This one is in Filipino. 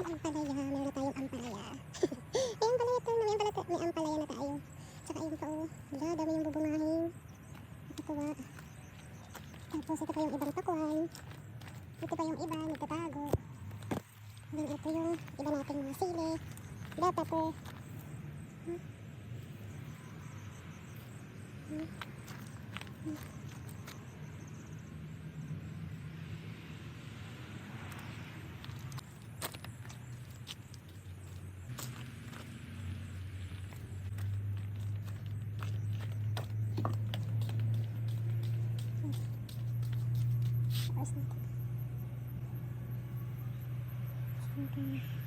ampalaya. Meron na tayong ampalaya. Ayan pala ito. May ampalaya na tayo. Tsaka yun pa oh. Wala, dami yung bubungahin. Nakatuwa. Tapos ito pa yung ibang pakwan. Ito pa yung iba, nagtatago. Then ito yung iba nating mga sili. Bell pepper. Okay.